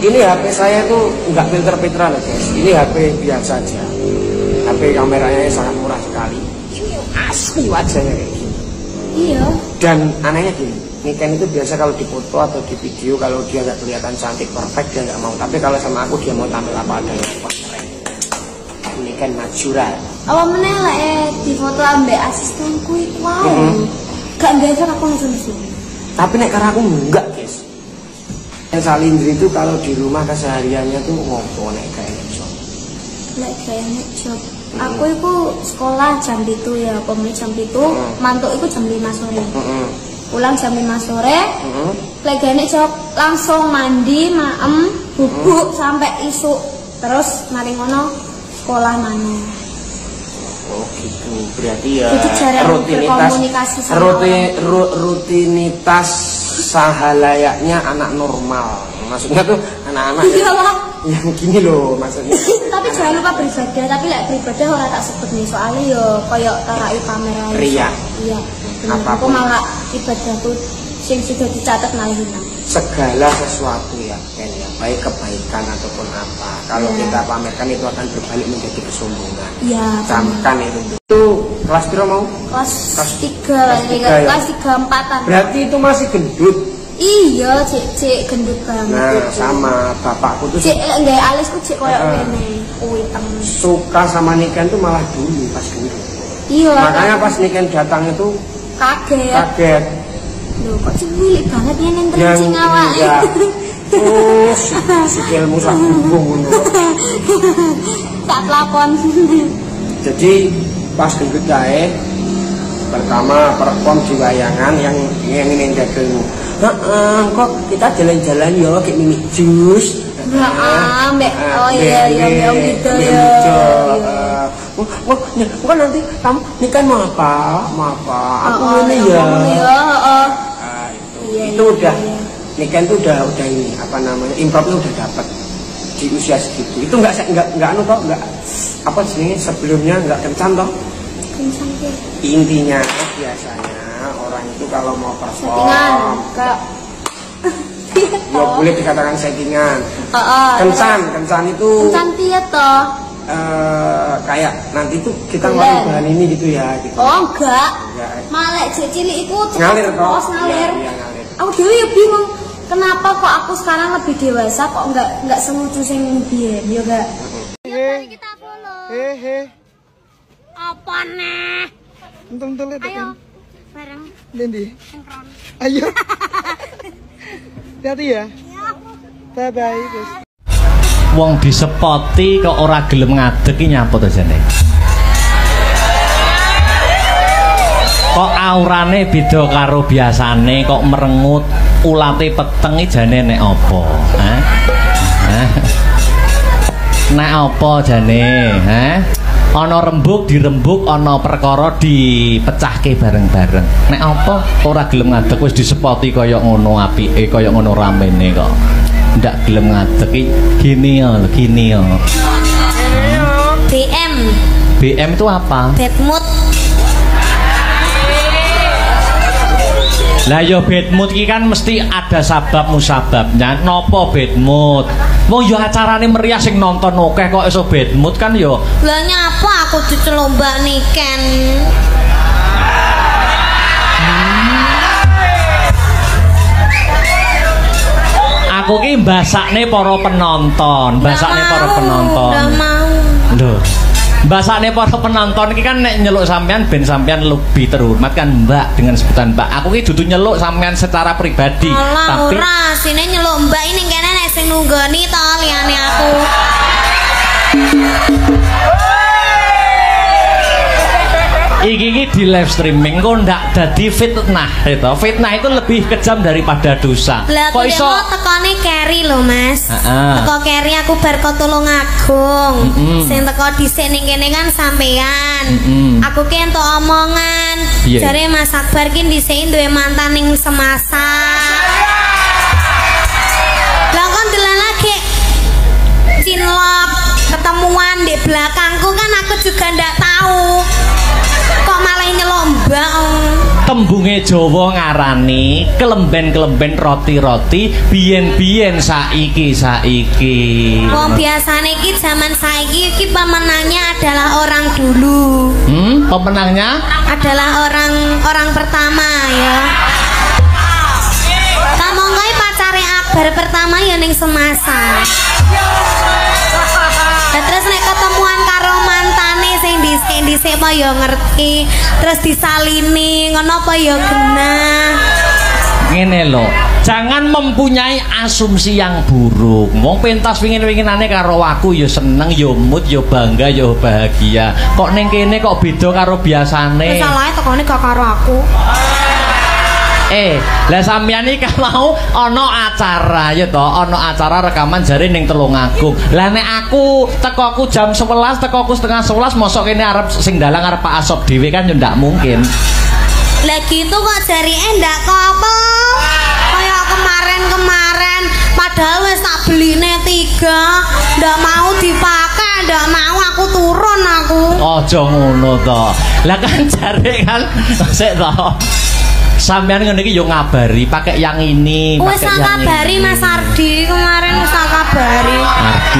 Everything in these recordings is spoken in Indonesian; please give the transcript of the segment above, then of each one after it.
Ini HP saya tuh nggak filter-filteran loh guys. Ini HP biasa aja. HP kameranya sangat murah sekali. Ini asli wajahnya kayak gini. Iya. Dan anehnya gini, Niken itu biasa kalau dipoto atau di video kalau dia nggak kelihatan cantik perfect dia nggak mau. Tapi kalau sama aku dia mau tampil apa adanya. Wah keren. Niken natural. Awak meneh lah di foto ambek asistenku itu wow. Gak biasa aku langsung sini. Tapi nek karena aku enggak guys. Yang Salindri itu kalau di rumah kesehariannya tuh ngopo nek kayak job. Nek kayak job. Aku itu sekolah jam itu ya, pemuli jam itu, mantuk itu jam 5 sore. Pulang jam 5 sore. Lagi nek job langsung mandi, maem, bubuk sampai isuk. Terus mari ngono sekolah mana. Oh gitu, berarti ya rutinitas sahalayaknya anak normal. Maksudnya tuh anak-anak yang gini loh maksudnya. Tapi jangan lupa beribadah, tapi lek beribadah orang tak sebut nih soalnya yo koyo tarai pamer ae. Ria. Iya. Aku malah ibadah tuh sing sudah dicatat malah hilang. Segala sesuatu ya Ken ya, baik kebaikan ataupun apa, kalau kita pamerkan itu akan berbalik menjadi kesombongan. Iya. Camkan itu. Itu kelas berapa mau? Kelas 3 kelas 3-4-an. Berarti itu masih gendut. Iya, cek gendut banget. Nah, sama bapakku tuh cek enggak alisku cek koyo ngene, kuiteng. Suka sama Niken tuh malah dulu pas gendut. Iya. Makanya pas Niken datang itu kaget. Loh, kok cilik banget ya nenteng sing awake. Terus sikilmu sak bumbung ngono. Tak pelakon. Jadi pas gendut kae pertama perform di wayangan yang ini dagelmu. Kok kita jalan-jalan ya kayak mini jus. Mbak. Oh iya gitu ya. Bukan nanti kamu Niken mau apa? Aku ini ya. Itu udah Niken tuh udah ini apa namanya improvnya udah dapat di usia segitu. Itu nggak anu toh nggak apa sih sebelumnya nggak kencan toh. Kencan sih. Intinya biasanya orang itu kalau mau perform ya boleh dikatakan settingan. Kencan itu. Kencan piye toh? Kayak nanti tuh kita ngelakuin bahan ini gitu ya gitu. Oh enggak. Malek cilik iku ngalir kok. Ngalir. Aku dhewe ya bingung. Kenapa kok aku sekarang lebih dewasa kok enggak selucu sing biyen ya enggak? Kita follow. Apa nih? Entul itu. Ayo. Bareng. Dendi. Ayo. Hati ya. Bye bye guys. Wong disepoti kok ora gelem ngadeg iki nyapa to jane? Kok aurane beda karo biasane, kok merengut, ulate peteng iki jane nek apa? Nek apa jane? Ana rembug dirembug, ana perkara dipecahke bareng-bareng. Nek apa ora gelem ngadeg wis disepoti kaya ngono apike, kaya ngono ramene kok. Ndak gelem ngadeg gini ya. BM itu apa? Bad mood. Lah ya bad mood iki kan mesti ada sabab musababnya. Napa bad mood? Wong ya acarane meriah sing nonton akeh kok iso bad mood kan ya. Lah nyapa aku dicelomba Niken. Aku ki mbasakne para penonton, Udah mau. Lho. Mbasakne para penonton iki kan nek nyeluk sampean ben sampean lebih terhormat kan Mbak dengan sebutan Mbak. Aku ki dudu nyeluk sampean secara pribadi. Tapi ora, sine nyeluk Mbak ini kene nek sing nunggoni to liyane aku. Iki di live streaming kok ndak dadi fitnah itu. Fitnah itu lebih kejam daripada dosa. Kok iso tekone carry lho Mas. Teko carry aku bar tulung agung. Sing teko dhisik ning kene kan sampean. Aku ki entuk omongan. Jare Mas Akbar ki dhisik duwe mantan ning semasa. Lah kon delalake cinlok ketemuan di belakangku kan aku juga ndak tahu. Kok malah nyelok Mbak. Tembunge Jawa ngarani kelemben-kelemben roti-roti biyen-biyen saiki. Wong biasane iki zaman saiki iki pemenangnya adalah orang dulu. Pemenangnya adalah orang pertama ya. Kamu ngai pacare Akbar pertama ya ning Semasa. Terus nek ketemuan karo mantane sing dhisik apa ya ngerti, terus disalini ngono apa ya genah. Ngene lho, jangan mempunyai asumsi yang buruk. Wong pentas wingin-winginane karo aku ya seneng, ya mood, ya bangga, ya bahagia. Kok ning kene kok beda karo biasane? Masalahe tekone gak karo aku. Lah sampeyan iki mau ana acara ya to, ana acara rekaman jare ning Tulungagung. Lah nek aku tekoku jam 11, tekoku setengah 11, mosok kene arep sing dalang arep Pak Asop dhewe kan yo ndak mungkin. Lah gitu kok jari ndak apa? Kayak kemarin padahal wis tak beline 3, ndak mau dipakai, ndak mau aku turun aku. Aja ngono to. Lah kan jare kan sik to. Sampeyan ngene iki yo ngabari pakai yang ini, pakai yang ngabari ini. Mas Ardi kemarin wis ngabari.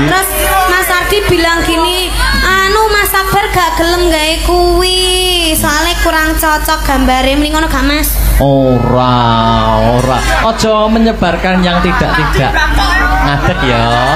Terus Mas Ardi bilang gini, anu Mas Akbar gak gelem gawe kuwi, soalnya kurang cocok gambare. Mending ngono gak Mas? Ora. Aja menyebarkan yang tidak. Ngadeg ya.